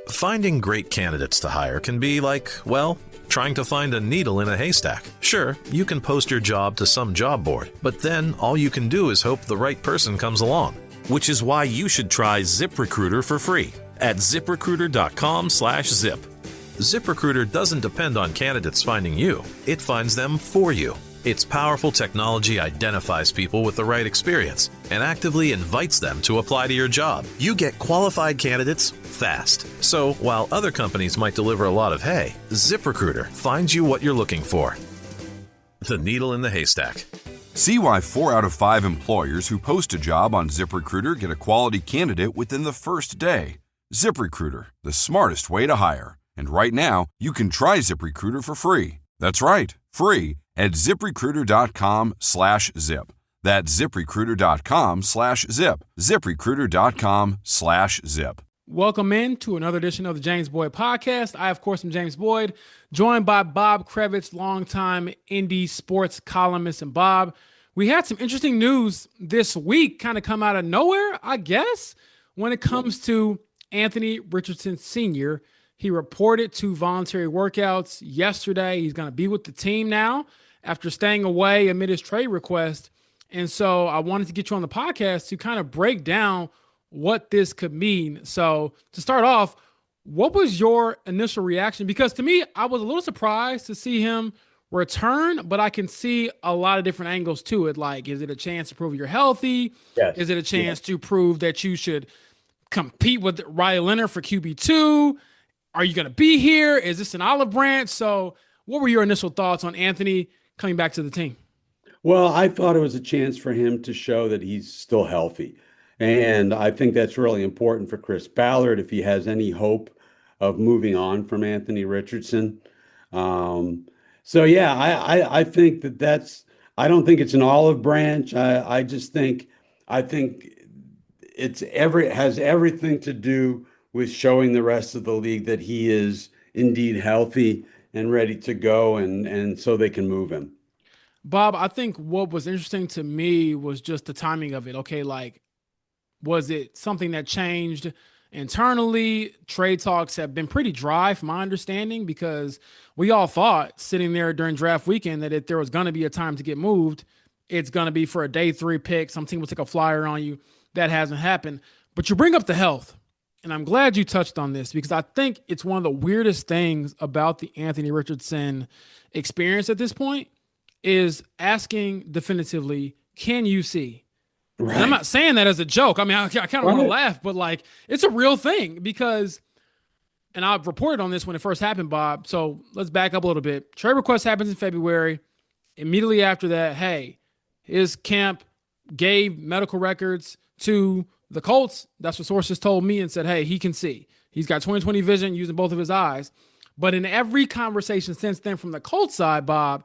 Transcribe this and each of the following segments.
Finding great candidates to hire can be like, well, trying to find a needle in a haystack. Sure, you can post your job to some job board, but then all you can do is hope the right person comes along. Which is why you should try ZipRecruiter for free at ziprecruiter.com/zip. ZipRecruiter doesn't depend on candidates finding you. It finds them for you. Its powerful technology identifies people with the right experience and actively invites them to apply to your job. You get qualified candidates fast. So while other companies might deliver a lot of hay, ZipRecruiter finds you what you're looking for. The needle in the haystack. See why 4 out of 5 employers who post a job on ZipRecruiter get a quality candidate within the first day. ZipRecruiter, the smartest way to hire. And right now, you can try ZipRecruiter for free. That's right, free at ziprecruiter.com/zip. That's ziprecruiter.com/zip. ziprecruiter.com/zip. Welcome in to another edition of the James Boyd Podcast. I, of course, am James Boyd, joined by Bob Kravitz, longtime indie sports columnist. And Bob, we had some interesting news this week kind of come out of nowhere, I guess, when it comes to Anthony Richardson Sr. He reported 2 voluntary workouts yesterday. He's going to be with the team now after staying away amid his trade request. And so I wanted to get you on the podcast to kind of break down what this could mean. So to start off, what was your initial reaction? Because to me, I was a little surprised to see him return, but I can see a lot of different angles to it. Like, is it a chance to prove you're healthy? Yes. Is it a chance to prove that you should compete with Riley Leonard for QB2? Are you going to be here? Is this an olive branch? So what were your initial thoughts on Anthony coming back to the team? Well, I thought it was a chance for him to show that he's still healthy. And I think that's really important for Chris Ballard if he has any hope of moving on from Anthony Richardson. I think I don't think it's an olive branch. I think it has everything to do with showing the rest of the league that he is indeed healthy and ready to go, and so they can move him. Bob, I think what was interesting to me was just the timing of it. Okay, like, was it something that changed internally? Trade talks have been pretty dry from my understanding, because we all thought sitting there during draft weekend that if there was going to be a time to get moved, it's going to be for a day 3 pick. Some team will take a flyer on you. That hasn't happened. But you bring up the health. And I'm glad you touched on this, because I think it's one of the weirdest things about the Anthony Richardson experience at this point is asking definitively, can you see? Right. And I'm not saying that as a joke. I mean, I kind of want to laugh, but like, it's a real thing because, and I reported on this when it first happened, Bob. So let's back up a little bit. Trade request happens in February. Immediately after that, hey, his camp gave medical records to the Colts. That's what sources told me, and said, hey, he can see. He's got 20/20 vision using both of his eyes. But in every conversation since then from the Colts side, Bob,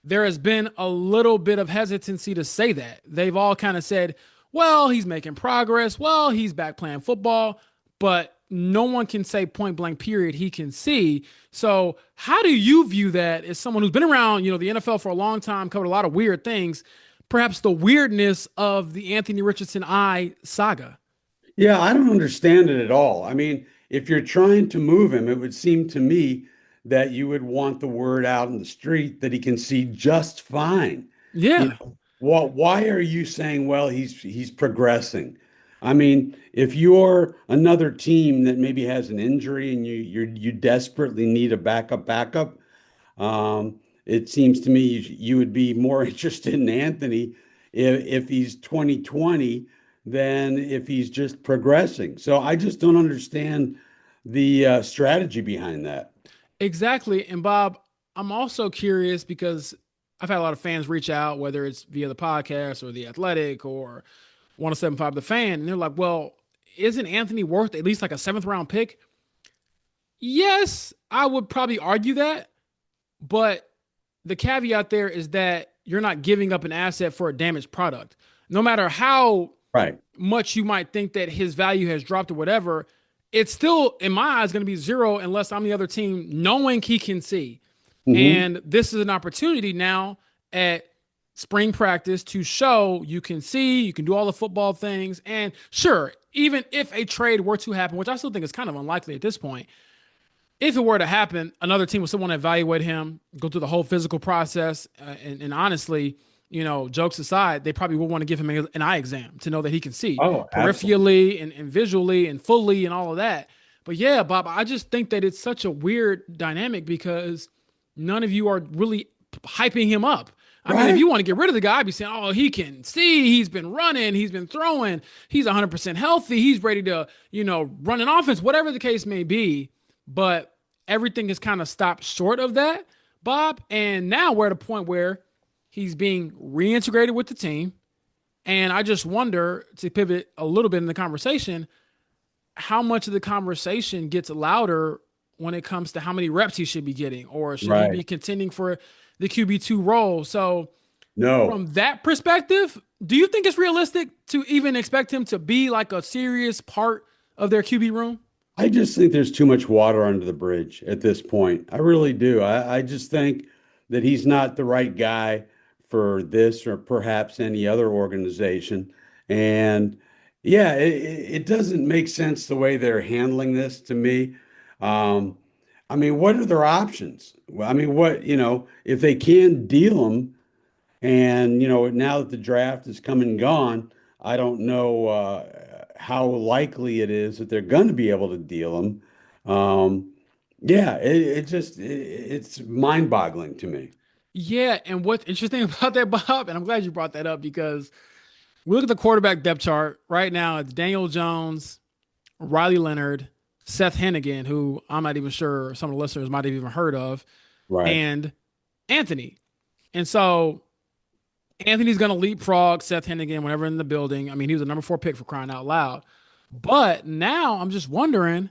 there has been a little bit of hesitancy to say that. They've all kind of said, well, he's making progress. Well, he's back playing football. But no one can say point blank period he can see. So how do you view that as someone who's been around, the NFL for a long time, covered a lot of weird things, perhaps the weirdness of the Anthony Richardson eye saga? Yeah, I don't understand it at all. I mean, if you're trying to move him, it would seem to me that you would want the word out in the street that he can see just fine. Yeah. Why are you saying, well, he's progressing? I mean, if you're another team that maybe has an injury and you desperately need a backup, it seems to me you would be more interested in Anthony if he's 2020 than if he's just progressing. So I just don't understand the strategy behind that. Exactly. And Bob, I'm also curious because I've had a lot of fans reach out, whether it's via the podcast or the Athletic or 107.5 The Fan, and they're like, well, isn't Anthony worth at least like a 7th round pick? Yes, I would probably argue that, but the caveat there is that you're not giving up an asset for a damaged product. No matter how much you might think that his value has dropped or whatever, it's still, in my eyes, going to be 0 unless I'm the other team, knowing he can see. Mm-hmm. And this is an opportunity now at spring practice to show you can see, you can do all the football things. And sure, even if a trade were to happen, which I still think is kind of unlikely at this point, if it were to happen, another team would still want to evaluate him, go through the whole physical process, and honestly, jokes aside, they probably will want to give him an eye exam to know that he can see Oh, absolutely. peripherally and visually and fully and all of that. But yeah, Bob, I just think that it's such a weird dynamic because none of you are really hyping him up. I mean, if Right. you want to get rid of the guy, I'd be saying, oh, he can see, he's been running, he's been throwing, he's 100% healthy, he's ready to, run an offense, whatever the case may be. But everything has kind of stopped short of that, Bob. And now we're at a point where he's being reintegrated with the team. And I just wonder, to pivot a little bit in the conversation, how much of the conversation gets louder when it comes to how many reps he should be getting, or should he be Right. contending for the QB2 role? So, No. from that perspective, do you think it's realistic to even expect him to be like a serious part of their QB room? I just think there's too much water under the bridge at this point. I really do. I just think that he's not the right guy for this or perhaps any other organization. And yeah, it doesn't make sense the way they're handling this to me. Um, I mean, what are their options? Well, I mean, if they can deal him, and now that the draft is come and gone, I don't know how likely it is that they're going to be able to deal him. Yeah, it's mind-boggling to me. Yeah, and what's interesting about that, Bob, and I'm glad you brought that up because we look at the quarterback depth chart right now. It's Daniel Jones, Riley Leonard, Seth Hennigan, who I'm not even sure some of the listeners might have even heard of, Right. and Anthony. And so Anthony's going to leapfrog Seth Hennigan whenever in the building. I mean, he was a number 4 pick for crying out loud. But now I'm just wondering,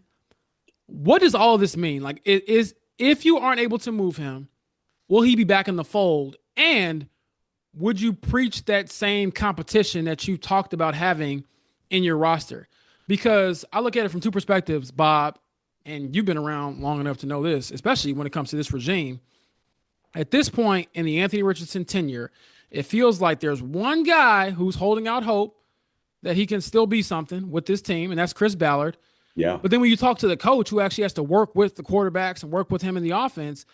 what does all of this mean? Like, it is if you aren't able to move him, will he be back in the fold? And would you preach that same competition that you talked about having in your roster? Because I look at it from two perspectives, Bob, and you've been around long enough to know this, especially when it comes to this regime. At this point in the Anthony Richardson tenure, it feels like there's one guy who's holding out hope that he can still be something with this team, and that's Chris Ballard. Yeah. But then when you talk to the coach who actually has to work with the quarterbacks and work with him in the offense,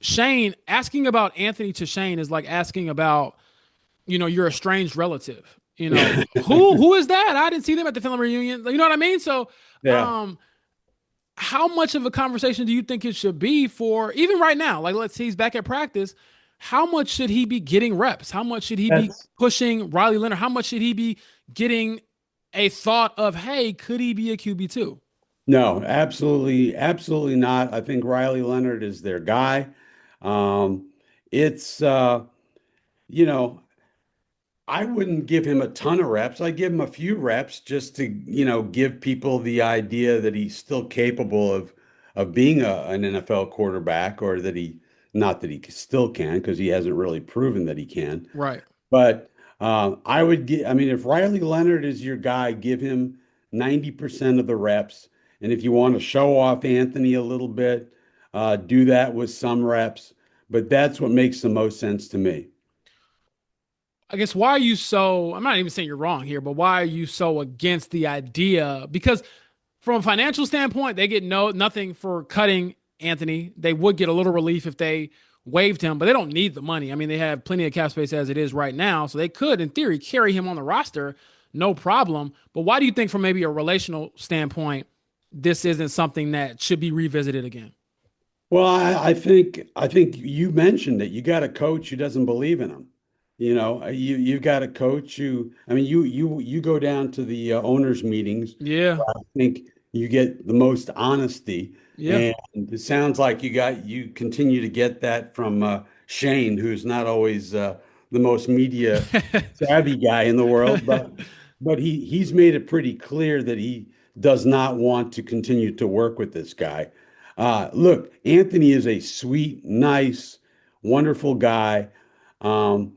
Shane, asking about Anthony to Shane is like asking about, your estranged relative. Who is that? I didn't see them at the family reunion. You know what I mean? So, Yeah. um, how much of a conversation do you think it should be for even right now? Like, let's say he's back at practice. How much should he be getting reps? How much should he be That's pushing Riley Leonard? How much should he be getting a thought of, hey, could he be a QB2? No, absolutely, absolutely not. I think Riley Leonard is their guy. It's you know, I wouldn't give him a ton of reps. I give him a few reps just to, give people the idea that he's still capable of being an NFL quarterback, or that not that he still can, because he hasn't really proven that he can. Right. But I mean, if Riley Leonard is your guy, give him 90% of the reps. And if you want to show off Anthony a little bit, do that with some reps. But that's what makes the most sense to me. I guess why are you so, I'm not even saying you're wrong here, but why are you so against the idea? Because from a financial standpoint, they get nothing for cutting Anthony. They would get a little relief if they waived him, but they don't need the money. I mean, they have plenty of cap space as it is right now, so they could, in theory, carry him on the roster, no problem. But why do you think, from maybe a relational standpoint, this isn't something that should be revisited again? Well, I think you mentioned it. You got a coach who doesn't believe in him. You've got a coach who, I mean, you go down to the owners' meetings. Yeah, I think you get the most honesty, yeah. and it sounds like you continue to get that from Shane, who's not always the most media savvy guy in the world, but he's made it pretty clear that he does not want to continue to work with this guy. Look, Anthony is a sweet, nice, wonderful guy. Um,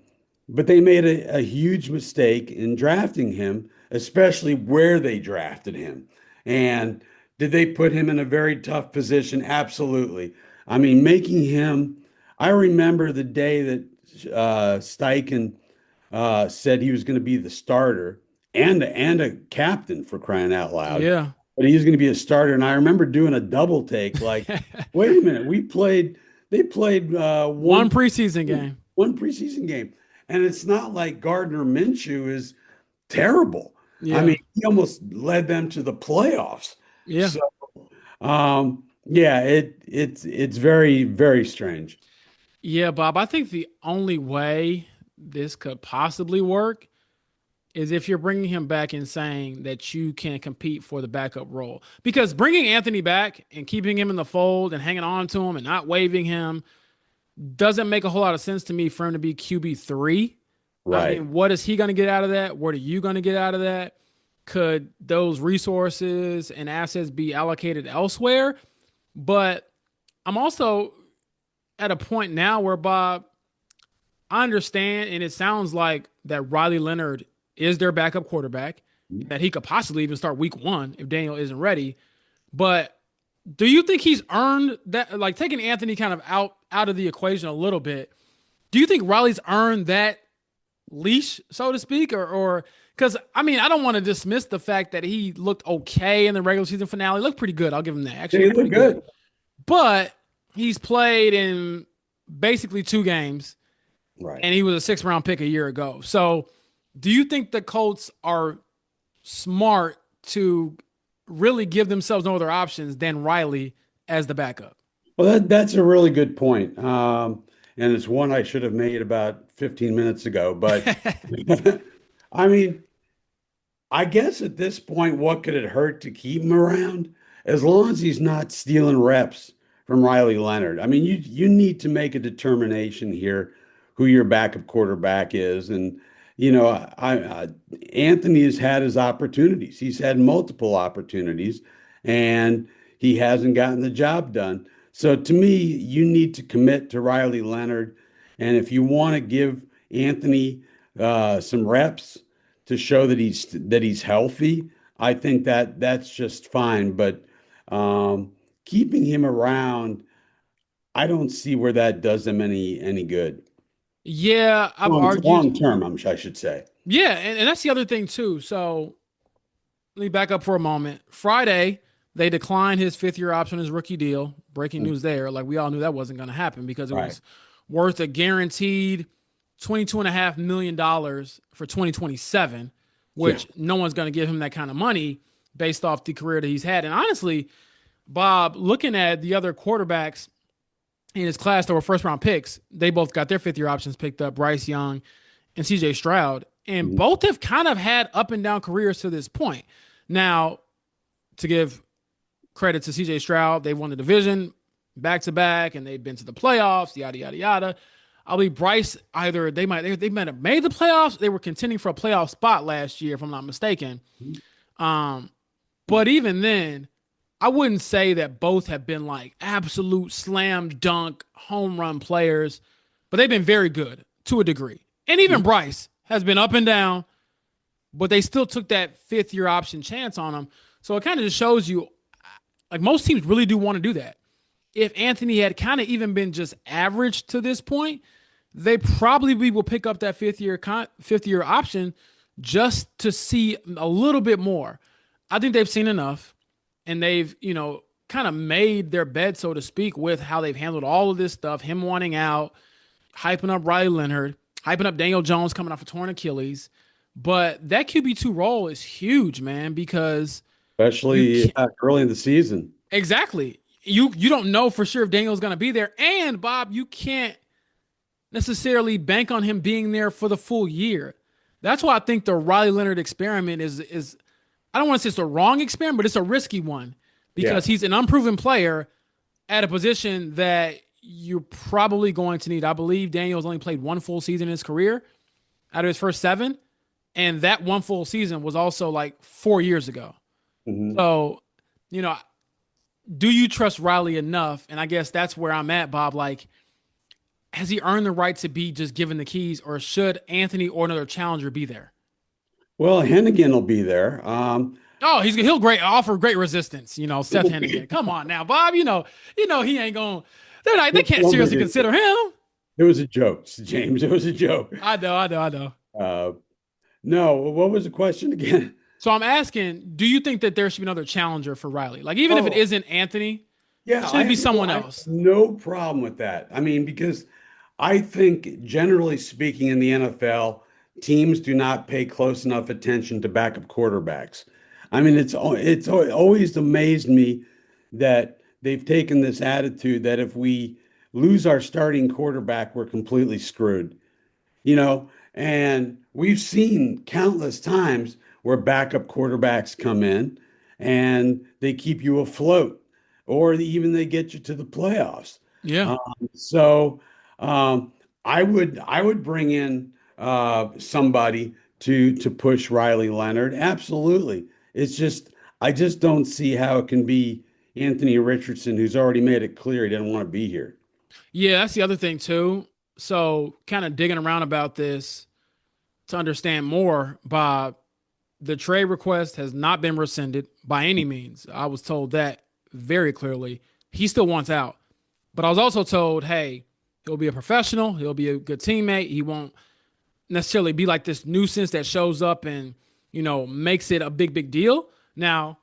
but they made a huge mistake in drafting him, especially where they drafted him. And did they put him in a very tough position? Absolutely. I mean, making him, I remember the day that Steichen said he was going to be the starter. and a captain for crying out loud. Yeah. But he's going to be a starter. And I remember doing a double take, like, wait a minute, they played One preseason game. one preseason game, and it's not like Gardner Minshew is terrible. I Yeah. mean, he almost led them to the playoffs. Yeah. So, yeah, it's very, very strange. Yeah, Bob. I think the only way this could possibly work is if you're bringing him back and saying that you can compete for the backup role. Because bringing Anthony back and keeping him in the fold and hanging on to him and not waiving him doesn't make a whole lot of sense to me for him to be QB3. I Right. mean, what is he going to get out of that? What are you going to get out of that? Could those resources and assets be allocated elsewhere? But I'm also at a point now where, Bob, I understand, and it sounds like that Riley Leonard is their backup quarterback, that he could possibly even start week 1 if Daniel isn't ready. But do you think he's earned that, like taking Anthony kind of out of the equation a little bit? Do you think Riley's earned that leash, so to speak, or because I mean, I don't want to dismiss the fact that he looked okay in the regular season finale. He looked pretty good. I'll give him that. Actually, They looked look pretty good. good. But he's played in basically 2 games, Right. and he was a 6th-round pick a year ago. So, do you think the Colts are smart to really give themselves no other options than Riley as the backup? Well, that's a really good point. And it's one I should have made about 15 minutes ago. But I mean, I guess at this point, what could it hurt to keep him around? As long as he's not stealing reps from Riley Leonard. I mean, you need to make a determination here who your backup quarterback is. And, I Anthony has had his opportunities. He's had multiple opportunities, and he hasn't gotten the job done. So to me, you need to commit to Riley Leonard. And if you want to give Anthony some reps, to show that he's healthy, I think that's just fine. But keeping him around, I don't see where that does him any good. Yeah, I've Long argued. term, I should say. Yeah, and that's the other thing too. So let me back up for a moment. Friday, they declined his 5th-year option, his rookie deal. Breaking news there. Like we all knew that wasn't going to happen because it Right. was worth a guaranteed $22.5 million for 2027, Yeah. which no one's going to give him that kind of money based off the career that he's had. And honestly, Bob, looking at the other quarterbacks in his class that were 1st-round picks, they both got their 5th-year options picked up, Bryce Young and CJ Stroud. And Mhm. both have kind of had up and down careers to this point. Now, to give credit to CJ Stroud, they won the division back to back and they've been to the playoffs, yada, yada, yada. I believe Bryce, either they might have made the playoffs. They were contending for a playoff spot last year, if I'm not mistaken. But even then, I wouldn't say that both have been like absolute slam dunk home run players, but they've been very good to a degree. And even Bryce has been up and down, but they still took that 5th-year option chance on him. So it kind of just shows you, like most teams really do want to do that. If Anthony had kind of even been just average to this point, they probably will pick up that 5th-year option just to see a little bit more. I think they've seen enough, and they've kind of made their bed, so to speak, with how they've handled all of this stuff. Him wanting out, hyping up Riley Leonard, hyping up Daniel Jones coming off a torn Achilles. But that QB2 role is huge, man, because Especially early in the season. exactly. You don't know for sure if Daniel's going to be there. And, Bob, you can't necessarily bank on him being there for the full year. That's why I think the Riley Leonard experiment is I don't want to say it's the wrong experiment, but it's a risky one because he's an unproven player at a position that you're probably going to need. I believe Daniel's only played 1 full season in his career out of his first 7. And that 1 full season was also like 4 years ago. Mhm. So, do you trust Riley enough? And I guess that's where I'm at, Bob. Like, has he earned the right to be just given the keys, or should Anthony or another challenger be there? Well, Hennigan will be there. Oh, he'll offer great resistance. Seth Hennigan. Come on now, Bob. He ain't going. They can't seriously consider him. It was a joke, James. It was a joke. I know. Uh, No, what was the question again? So I'm asking, do you think that there should be another challenger for Riley? Like, even if it Oh, isn't Anthony, yeah, should it be someone I have else? no problem with that. I mean, because I think generally speaking in the NFL, teams do not pay close enough attention to backup quarterbacks. I mean, always amazed me that they've taken this attitude that if we lose our starting quarterback, we're completely screwed. And we've seen countless times where backup quarterbacks come in and they keep you afloat, or even they get you to the playoffs. Yeah. Um, so um, I would bring in somebody to push Riley Leonard. Absolutely. It's just I just don't see how it can be Anthony Richardson, who's already made it clear he didn't want to be here. Yeah, that's the other thing too. So, kind of digging around about this to understand more, Bob, the trade request has not been rescinded by any means. I was told that very clearly. He still wants out. But I was also told, hey, he'll be a professional, he'll be a good teammate. He won't necessarily be like this nuisance that shows up and, makes it a big deal. Now,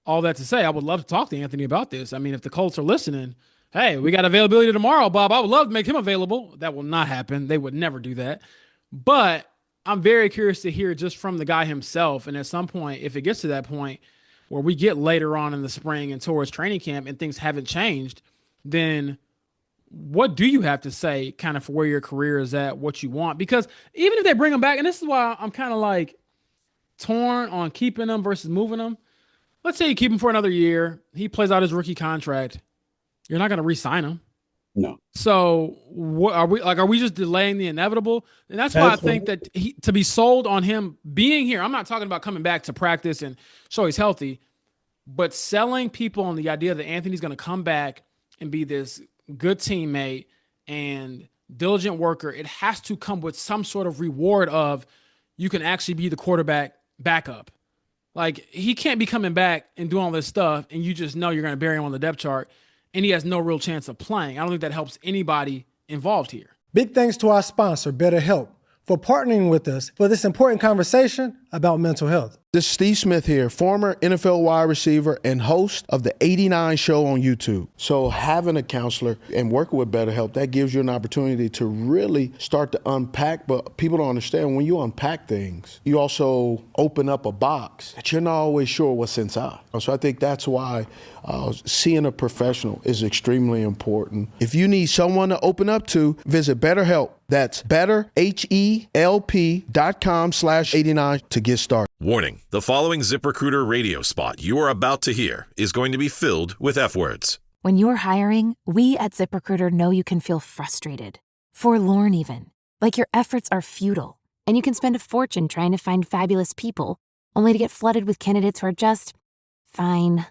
all that to say, I would love to talk to Anthony about this. I mean, if the Colts are listening, hey, we got availability tomorrow, Bob. I would love to make him available. That will not happen. They would never do that. But I'm very curious to hear just from the guy himself. And at some point, if it gets to that point where we get later on in the spring and towards training camp and things haven't changed, then what do you have to say kind of for where your career is at, what you want? Because even if they bring him back, and this is why I'm kind of like torn on keeping him versus moving him. Let's say you keep him for another year. He plays out his rookie contract. You're not going to re-sign him. No. So what are we like? Are we just delaying the inevitable? And that's why I That's think what, that to be sold on him being here. I'm not talking about coming back to practice and show he's healthy, but selling people on the idea that Anthony's going to come back and be this good teammate and diligent worker. It has to come with some sort of reward of you can actually be the quarterback backup. Like, he can't be coming back and doing all this stuff and you just know you're going to bury him on the depth chart and he has no real chance of playing. I don't think that helps anybody involved here. Big thanks to our sponsor, BetterHelp, for partnering with us for this important conversation about mental health. This is Steve Smith here, former NFL wide receiver and host of the 89 show on YouTube. So having a counselor and working with BetterHelp, that gives you an opportunity to really start to unpack. But people don't understand, when you unpack things, you also open up a box that you're not always sure what's inside. So I think that's why seeing a professional is extremely important. If you need someone to open up to, visit BetterHelp. That's betterhelp.com/89 to get started. Warning, the following ZipRecruiter radio spot you are about to hear is going to be filled with F words. When you're hiring, we at ZipRecruiter know you can feel frustrated, forlorn even, like your efforts are futile, and you can spend a fortune trying to find fabulous people, only to get flooded with candidates who are just fine.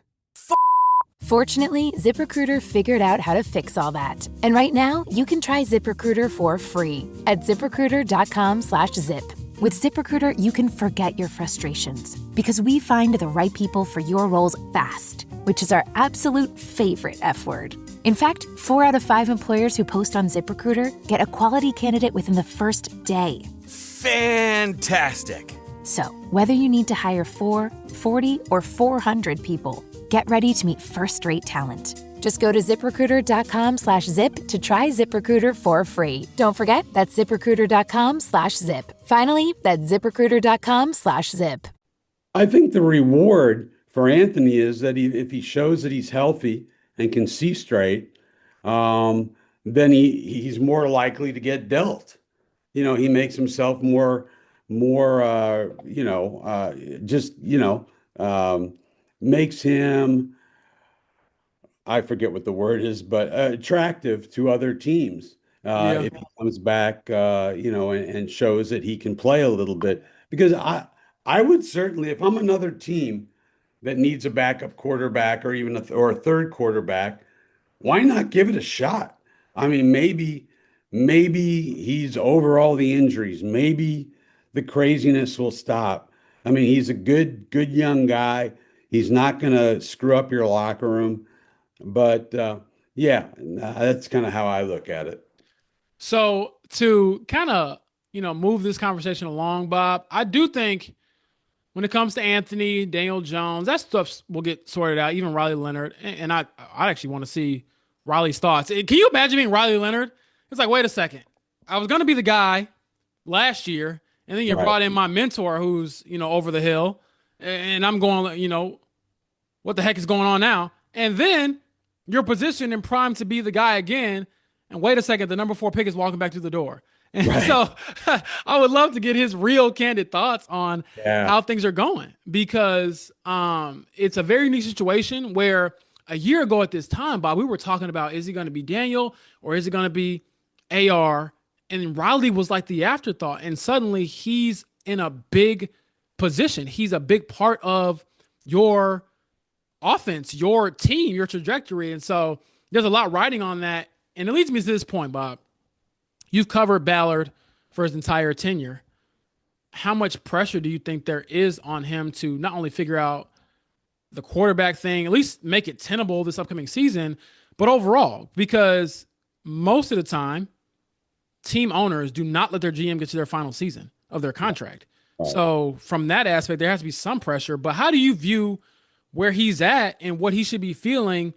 Fortunately, ZipRecruiter figured out how to fix all that. And right now, you can try ZipRecruiter for free at ZipRecruiter.com/zip. With ZipRecruiter, you can forget your frustrations because we find the right people for your roles fast, which is our absolute favorite F word. In fact, 4 out of 5 employers who post on ZipRecruiter get a quality candidate within the first day. Fantastic. So, whether you need to hire 4, 40, or 400 people, get ready to meet first-rate talent. Just go to ZipRecruiter.com/zip to try ZipRecruiter for free. Don't forget, that's ZipRecruiter.com/zip. Finally, that's ZipRecruiter.com/zip. I think the reward for Anthony is that if he shows that he's healthy and can see straight, then he's more likely to get dealt. He makes himself makes him, I forget what the word is, but attractive to other teams. If he comes back, and shows that he can play a little bit. Because I would certainly, if I'm another team that needs a backup quarterback or even a third quarterback, why not give it a shot? I mean, maybe he's over all the injuries. Maybe the craziness will stop. I mean, he's a good young guy. He's not going to screw up your locker room. But that's kind of how I look at it. So to kind of move this conversation along, Bob, I do think when it comes to Anthony, Daniel Jones, that stuff will get sorted out, even Riley Leonard. And I actually want to see Riley's thoughts. Can you imagine being Riley Leonard? It's like, wait a second. I was going to be the guy last year, and then you brought in my mentor who's, over the hill, and I'm going, what the heck is going on now? And then you're positioned and primed to be the guy again, and wait a second, the number 4 pick is walking back through the door. And so I would love to get his real candid thoughts on how things are going, because it's a very unique situation where a year ago at this time, Bob, we were talking about, is he going to be Daniel or is it going to be AR? And Riley was like the afterthought. And suddenly he's in a big position. He's a big part of your offense, your team, your trajectory. And so there's a lot riding on that. And it leads me to this point, Bob. You've covered Ballard for his entire tenure. How much pressure do you think there is on him to not only figure out the quarterback thing, at least make it tenable this upcoming season, but overall? Because most of the time, team owners do not let their GM get to their final season of their contract. So from that aspect, there has to be some pressure. But how do you view where he's at and what he should be feeling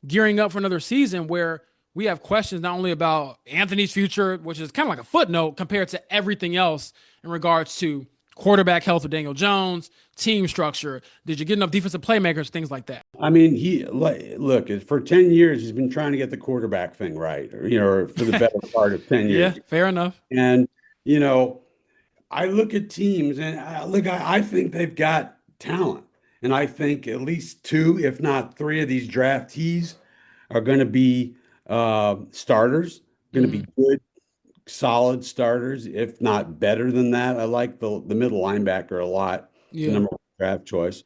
gearing up for another season where we have questions not only about Anthony's future, which is kind of like a footnote compared to everything else in regards to quarterback health with Daniel Jones, team structure, did you get enough defensive playmakers, things like that? I mean, look, for 10 years, he's been trying to get the quarterback thing right, or for the better part of 10 years. Yeah, fair enough. And, I look at teams and I think they've got talent. And I think at least 2, if not 3 of these draftees are going to be starters, going to be good, solid starters, if not better than that. I like the middle linebacker a lot. It's the number 1 draft choice.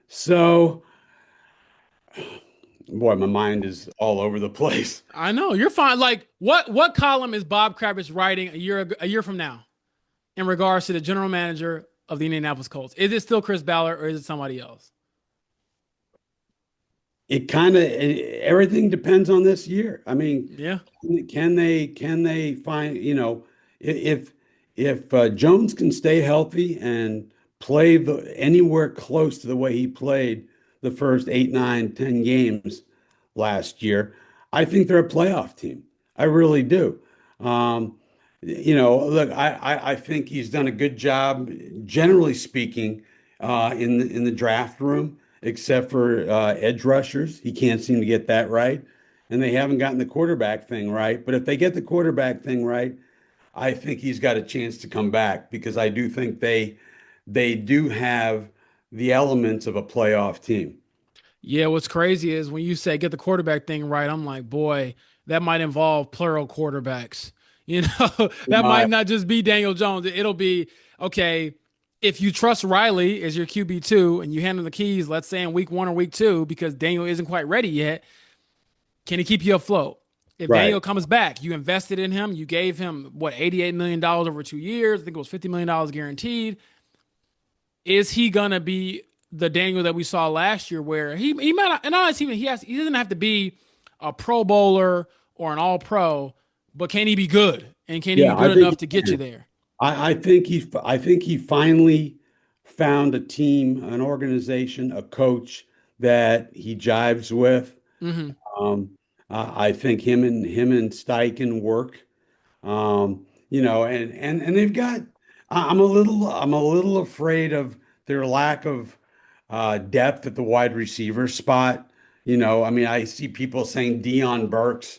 So, boy, my mind is all over the place. I know, you're fine. Like, what column is Bob Kravitz writing a year from now in regards to the general manager of the Indianapolis Colts? Is it still Chris Ballard or is it somebody else? It kind of everything depends on this year. I mean, can they find, if Jones can stay healthy and play anywhere close to the way he played the first 8, 9, 10 games last year, I think they're a playoff team. I really do. Look, I think he's done a good job, generally speaking, in the draft room, except for edge rushers. He can't seem to get that right. And they haven't gotten the quarterback thing right. But if they get the quarterback thing right, I think he's got a chance to come back, because I do think they do have the elements of a playoff team. Yeah, what's crazy is when you say get the quarterback thing right, I'm like, boy, that might involve plural quarterbacks. That might not just be Daniel Jones. It'll be, okay, if you trust Riley as your QB2 and you hand him the keys, let's say in week 1 or week 2, because Daniel isn't quite ready yet, can he keep you afloat? If Daniel comes back, you invested in him, you gave him, $88 million over 2 years. I think it was $50 million guaranteed. Is he going to be the Daniel that we saw last year, where he might not, and honestly, he doesn't have to be a Pro Bowler or an All-Pro, but can he be good? And can he be good enough to get you there? I think he finally found a team, an organization, a coach that he jives with. I think him and Steichen work. And they've got. I'm a little afraid of their lack of depth at the wide receiver spot. I see people saying Deion Burks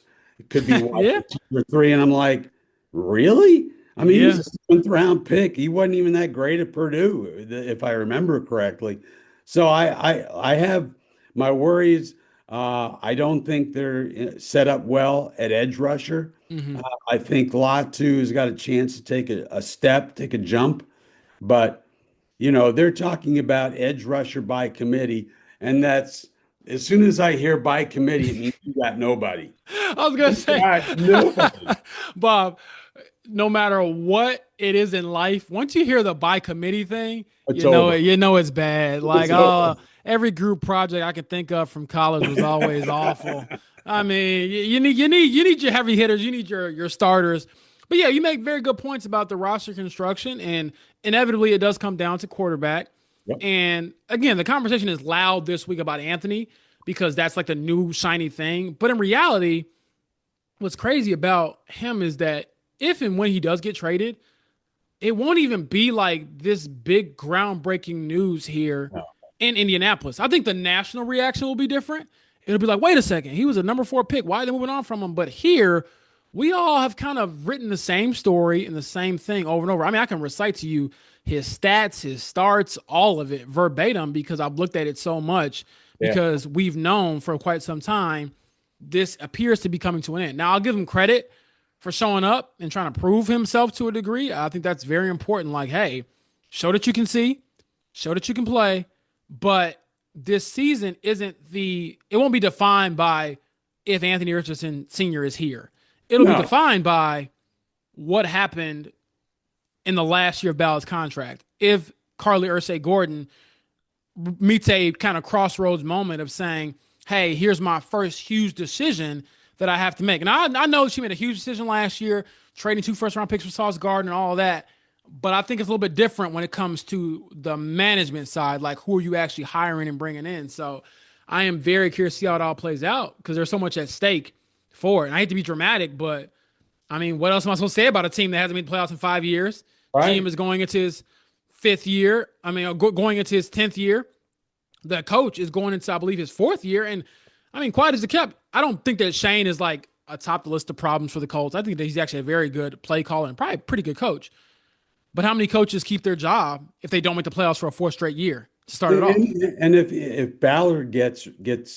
could be wide 2 or 3, and I'm like, really? I mean, he was a 7th round pick. He wasn't even that great at Purdue, if I remember correctly. So I have my worries. I don't think they're set up well at edge rusher. I think Latu has got a chance to take a step, take a jump. But, they're talking about edge rusher by committee. And that's, as soon as I hear by committee, it means you got nobody. I was going to say, nobody. Bob, no matter what it is in life, once you hear the by committee thing, you know it's bad. Like, every group project I could think of from college was always awful. I mean, you need your heavy hitters, you need your starters. But yeah, you make very good points about the roster construction, and inevitably it does come down to quarterback. Yep. And again, the conversation is loud this week about Anthony because that's like the new shiny thing. But in reality, what's crazy about him is that if and when he does get traded, it won't even be like this big groundbreaking news here in Indianapolis. I think the national reaction will be different. It'll be like, wait a second, he was a number 4 pick. Why are they moving on from him? But here, we all have kind of written the same story and the same thing over and over. I mean, I can recite to you his stats, his starts, all of it verbatim because I've looked at it so much because we've known for quite some time this appears to be coming to an end. Now, I'll give him credit for showing up and trying to prove himself to a degree. I think that's very important. Like, hey, show that you can see, show that you can play, but this season it won't be defined by if Anthony Richardson Sr. is here. It'll be defined by what happened in the last year of Ballard's contract. If Carly Ursay-Gordon meets a kind of crossroads moment of saying, hey, here's my first huge decision that I have to make. And I know she made a huge decision last year, trading 2 first-round picks for Sauce Gardner and all of that. But I think it's a little bit different when it comes to the management side, like who are you actually hiring and bringing in. So I am very curious to see how it all plays out because there's so much at stake for it. And I hate to be dramatic, but I mean, what else am I supposed to say about a team that hasn't made the playoffs in 5 years? Right. Team is going into his 5th year. I mean, going into his 10th year. The coach is going into, I believe, his 4th year. And I mean, quiet as it kept, I don't think that Shane is like atop the list of problems for the Colts. I think that he's actually a very good play caller and probably a pretty good coach. But how many coaches keep their job if they don't make the playoffs for a 4th straight year to start it off? And if Ballard gets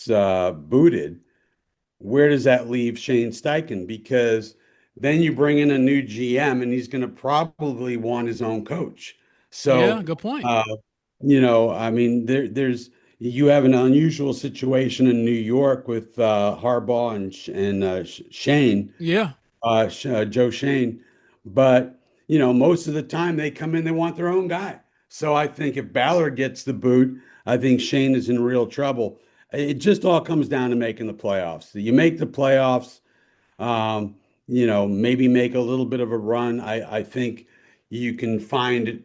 booted, where does that leave Shane Steichen? Because then you bring in a new GM and he's going to probably want his own coach. So yeah, good point. I mean, you have an unusual situation in New York with Harbaugh and Shane. Yeah. Joe Shane. But most of the time they come in, they want their own guy. So I think if Ballard gets the boot, I think Shane is in real trouble. It just all comes down to making the playoffs. You make the playoffs, maybe make a little bit of a run. I think you can find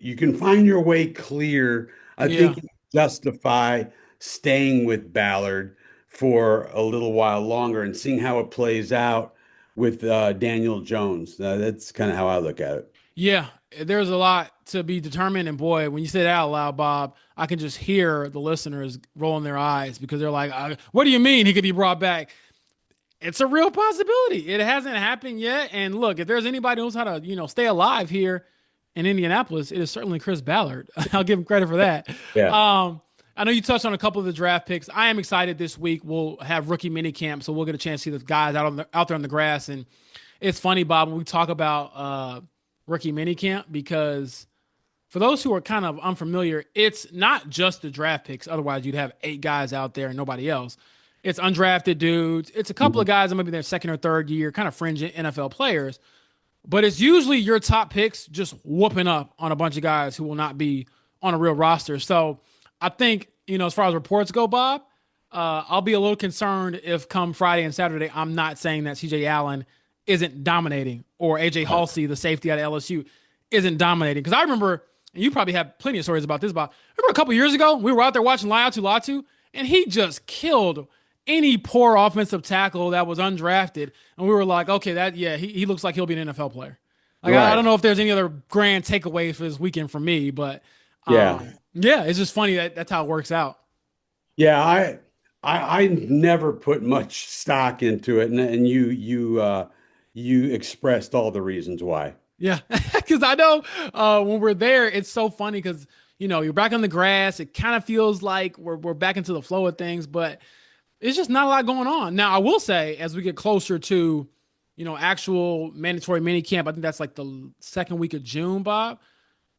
your way clear. I think you justify staying with Ballard for a little while longer and seeing how it plays out with Daniel Jones. That's kind of how I look at it. Yeah, there's a lot to be determined. And boy, when you say that out loud, Bob, I can just hear the listeners rolling their eyes because they're like, what do you mean he could be brought back? It's a real possibility. It hasn't happened yet. And look, if there's anybody who knows how to, stay alive here in Indianapolis, it is certainly Chris Ballard. I'll give him credit for that. Yeah. I know you touched on a couple of the draft picks. I am excited this week. We'll have rookie mini camp, so we'll get a chance to see the guys out there on the grass. And it's funny, Bob, when we talk about rookie minicamp, because for those who are kind of unfamiliar, it's not just the draft picks. Otherwise, you'd have 8 guys out there and nobody else. It's undrafted dudes. It's a couple of guys that maybe their 2nd or 3rd year, kind of fringe NFL players. But it's usually your top picks just whooping up on a bunch of guys who will not be on a real roster. So I think, as far as reports go, Bob, I'll be a little concerned if come Friday and Saturday, I'm not saying that CJ Allen isn't dominating or AJ Halsey, the safety out of LSU, isn't dominating. Because I remember, and you probably have plenty of stories about this, Bob. Remember a couple years ago, we were out there watching Latu, and he just killed any poor offensive tackle that was undrafted. And we were like, okay, he looks like he'll be an NFL player. Like, right. I don't know if there's any other grand takeaway for this weekend for me, but it's just funny that's how it works out. Yeah, I never put much stock into it, and you expressed all the reasons why. Yeah, because I know when we're there, it's so funny because you're back on the grass. It kind of feels like we're back into the flow of things, but it's just not a lot going on. Now, I will say, as we get closer to actual mandatory mini camp, I think that's like the 2nd week of June, Bob.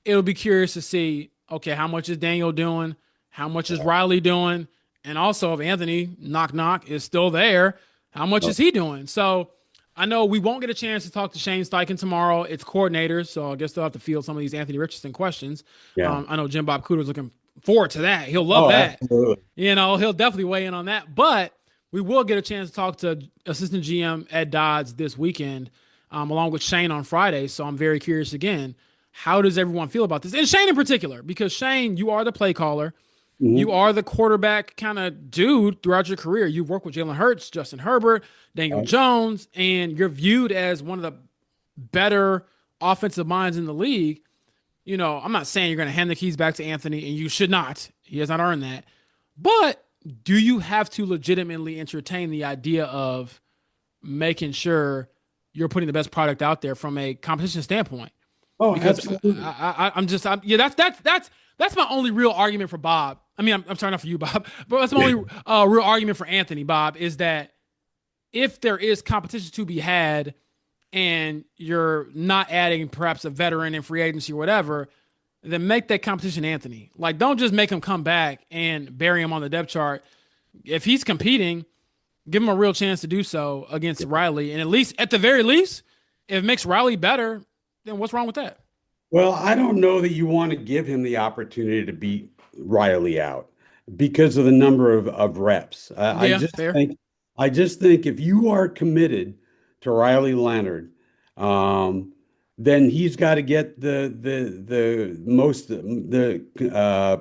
It'll be curious to see, okay, how much is Daniel doing? How much is Riley doing? And also, if Anthony, knock, is still there, how much is he doing? So I know we won't get a chance to talk to Shane Steichen tomorrow. It's coordinators, so I guess they'll have to field some of these Anthony Richardson questions. Yeah. I know Jim Bob Cooter's looking forward to that. He'll love that. Absolutely. He'll definitely weigh in on that. But we will get a chance to talk to assistant GM Ed Dodds this weekend. along with Shane on Friday. So I'm very curious again. How does everyone feel about this? And Shane in particular, because Shane, you are the play caller. You are the quarterback kind of dude throughout your career. You've worked with Jalen Hurts, Justin Herbert, Daniel Jones, and you're viewed as one of the better offensive minds in the league. I'm not saying you're going to hand the keys back to Anthony, and you should not. He has not earned that. But do you have to legitimately entertain the idea of making sure you're putting the best product out there from a competition standpoint? Oh, Because absolutely. that's my only real argument for Bob. I mean, I'm sorry, not for you, Bob, but that's my only real argument for Anthony, Bob, is that if there is competition to be had and you're not adding perhaps a veteran in free agency or whatever, then make that competition Anthony. Like, don't just make him come back and bury him on the depth chart. If he's competing, give him a real chance to do so against Riley. And at the very least, if it makes Riley better, then what's wrong with that? Well, I don't know that you want to give him the opportunity to beat Riley out because of the number of reps. Fair. I just think if you are committed to Riley Leonard, then he's got to get the most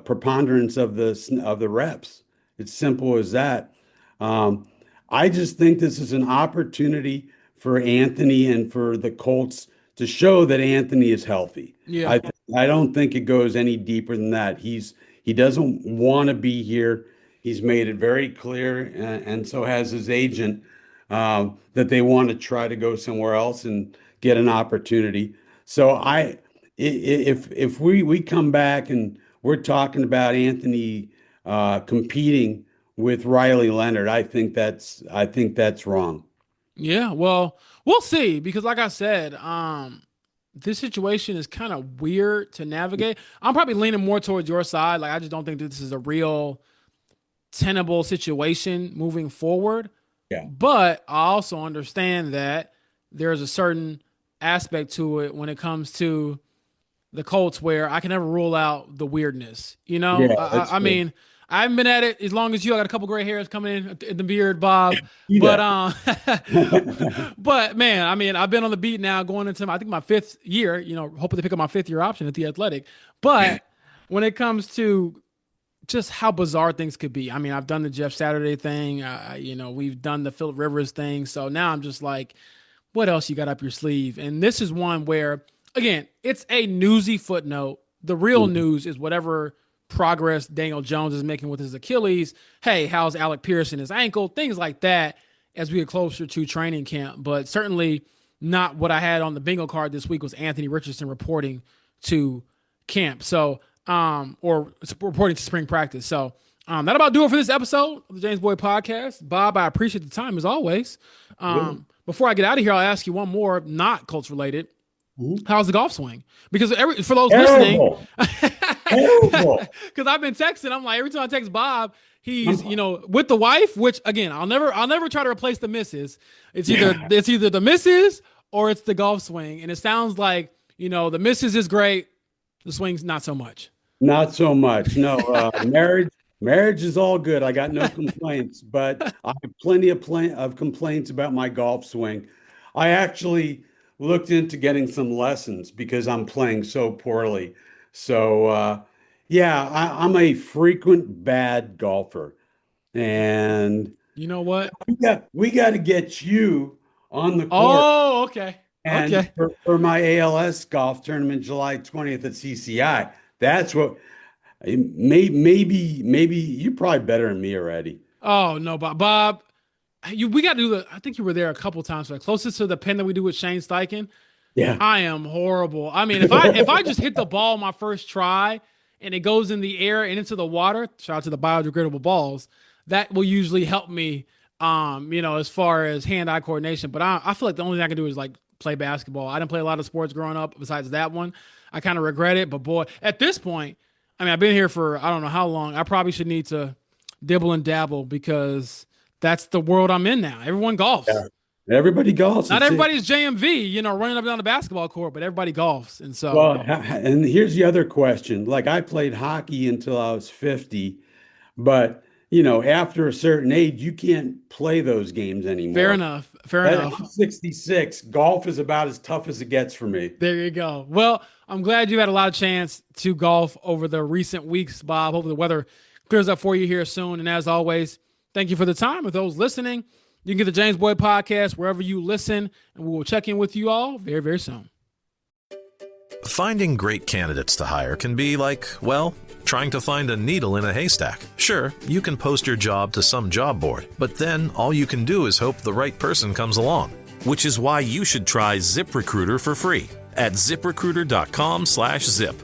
preponderance of the reps. It's simple as that. I just think this is an opportunity for Anthony and for the Colts to show that Anthony is healthy. Yeah. I don't think it goes any deeper than that. He doesn't want to be here. He's made it very clear, and so has his agent, that they want to try to go somewhere else and get an opportunity. So if we come back and we're talking about Anthony competing with Riley Leonard, I think that's wrong. Yeah, well, we'll see, because like I said, this situation is kind of weird to navigate. I'm probably leaning more towards your side. Like, I just don't think that this is a real tenable situation moving forward. Yeah. But I also understand that there's a certain aspect to it when it comes to the Colts where I can never rule out the weirdness. Yeah, I mean, I haven't been at it as long as you. I got a couple gray hairs coming in the beard, Bob. Yeah. But man, I mean, I've been on the beat now going into I think my 5th year, hoping to pick up my 5th year option at the Athletic. But when it comes to just how bizarre things could be, I mean, I've done the Jeff Saturday thing, we've done the Phillip Rivers thing. So now I'm just like, what else you got up your sleeve? And this is one where, again, it's a newsy footnote. The real news is whatever progress Daniel Jones is making with his Achilles. Hey, how's Alec Pierce and his ankle? Things like that as we get closer to training camp. But certainly not what I had on the bingo card this week was Anthony Richardson reporting to camp. So, or reporting to spring practice. So that about do it for this episode of the James Boyd Podcast. Bob, I appreciate the time as always. Before I get out of here, I'll ask you one more, not Colts related. How's the golf swing? Because for those listening, because I've been texting, I'm like, every time I text Bob, he's with the wife. Which again, I'll never try to replace the missus. It's either the missus or it's the golf swing, and it sounds like the missus is great, the swing's not so much. Not so much. No, marriage is all good. I got no complaints, but I have plenty of complaints about my golf swing. I actually looked into getting some lessons because I'm playing so poorly. So, I'm a frequent bad golfer, and you know what? We got to get you on the course. Oh, okay. And for my ALS golf tournament, July 20th at CCI. That's what maybe you're probably better than me already. Oh no, Bob, we got to do I think you were there a couple times. So closest to the pin that we do with Shane Steichen. Yeah, I am horrible. I mean, if I just hit the ball my first try and it goes in the air and into the water, shout out to the biodegradable balls, that will usually help me. As far as hand-eye coordination. But I feel like the only thing I can do is like play basketball. I didn't play a lot of sports growing up besides that one. I kind of regret it. But boy, at this point, I mean, I've been here for I don't know how long. I probably should need to dibble and dabble because that's the world I'm in now. Everyone golfs. Yeah. Everybody golfs. Not everybody's JMV, running up and down the basketball court, but everybody golfs. And so, well, and here's the other question. Like, I played hockey until I was 50, but after a certain age, you can't play those games anymore. Fair enough. Fair enough. I'm 66. Golf is about as tough as it gets for me. There you go. Well, I'm glad you had a lot of chance to golf over the recent weeks, Bob. Hopefully the weather clears up for you here soon. And as always, thank you for the time. With those listening, you can get the James Boyd podcast wherever you listen, and we will check in with you all very, very soon. Finding great candidates to hire can be like, well, trying to find a needle in a haystack. Sure, you can post your job to some job board, but then all you can do is hope the right person comes along. Which is why you should try ZipRecruiter for free at ZipRecruiter.com/zip.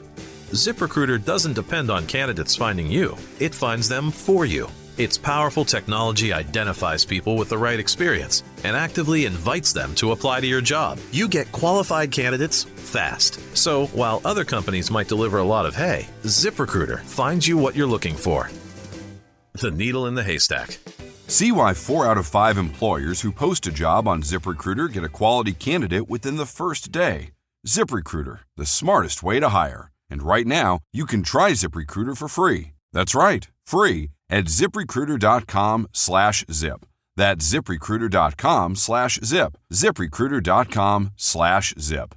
ZipRecruiter doesn't depend on candidates finding you. It finds them for you. Its powerful technology identifies people with the right experience and actively invites them to apply to your job. You get qualified candidates fast. So while other companies might deliver a lot of hay, ZipRecruiter finds you what you're looking for. The needle in the haystack. See why 4 out of 5 employers who post a job on ZipRecruiter get a quality candidate within the first day. ZipRecruiter, the smartest way to hire. And right now, you can try ZipRecruiter for free. That's right, free at ZipRecruiter.com/zip. That's ZipRecruiter.com/zip. ZipRecruiter.com/zip.